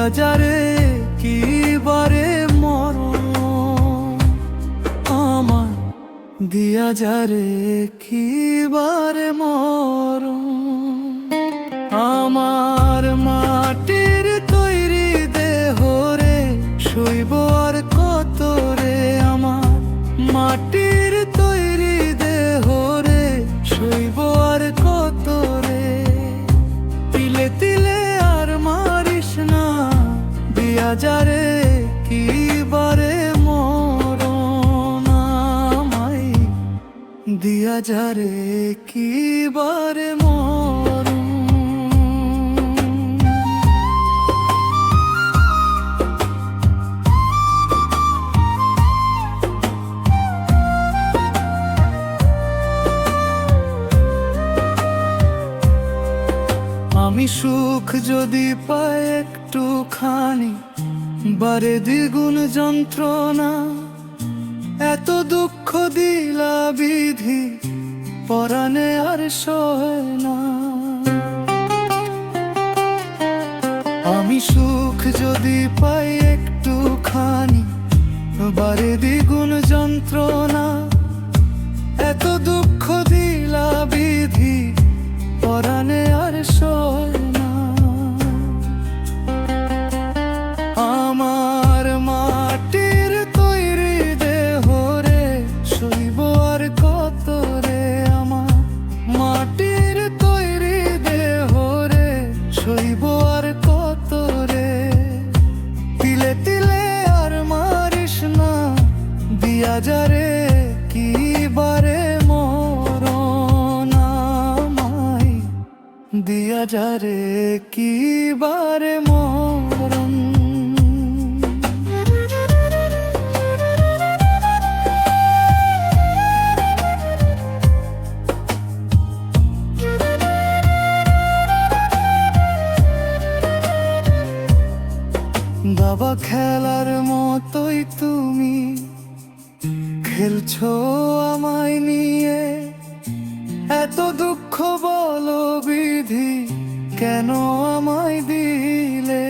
দিয়া যারে কি বারে মরণ আমার, দিয়া যারে কি বারে মরণ। আমার মাটির তৈরি দেহ রে, শৈব আর কত রে। আমার মাটির তৈরি দেহ রে, শৈব আর কত রে। তিলে তিলে আর মারিস না, দিয়া যারে কি বারে মরণ আমায়, দিয়া যারে কি বারে মরণ। আমি সুখ যদি পাই একটুখানি, বারে দ্বিগুণ যন্ত্রণা। এত দুঃখ দিলা বিধি, পরাণে আর সহে না। আমি সুখ যদি পাই একটুখানি, বারে দ্বিগুণ যন্ত্রণা। এত দুঃখ দিলা বিধি, পরাণে আর সহে না। আমার মাটির তৈরি দেহ রে, শৈব আর কত রে। আমার মাটির তৈরি দেহ রে, শৈব আর কত রে। তিলে তিলে আর মারিস না, দিয়া যারে কি বারে মরণ আমায়, দিয়া যারে কি বারে মরণ। বাবা খেলার মতোই তুমি খেলছো আমায় নিয়ে। এত দুঃখ বলো বিধি, কেন আমায় দিলে।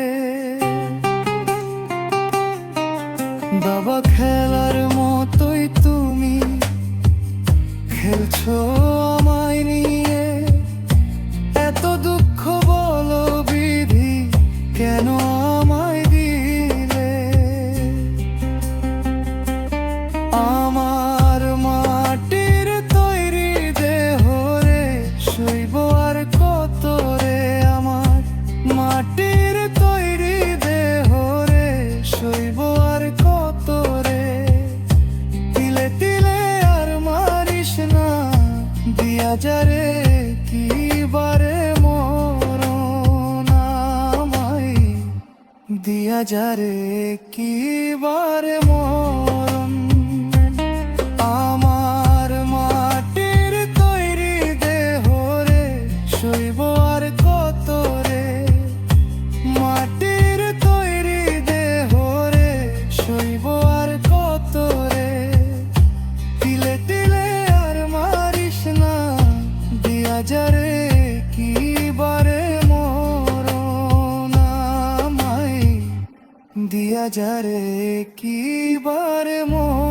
বাবা খেলার মতোই তুমি খেলছো আমায় নিয়ে। এত দুঃখ বলো বিধি, কেন আমায় দিলে। আমার মাটির তৈরি দেহ রে, শৈব আর কত রে। আমার মাটির তৈরি দেহ রে, শৈব আর কত রে। তিলে তিলে আর মারিস না, দিয়া যারে কি বারে মরণ আমায়, দিয়া যারে কি বারে মরণ। আমার মাটির তৈরি দেহ রে, শৈব আর কত রে। মাটির তৈরি দেহ রে, শৈব আর কত রে। তিলে তিলে আর মারিস না, দিয়া যারে কি বারে মরণ আমায়, দিয়া যারে কি বারে মরণ।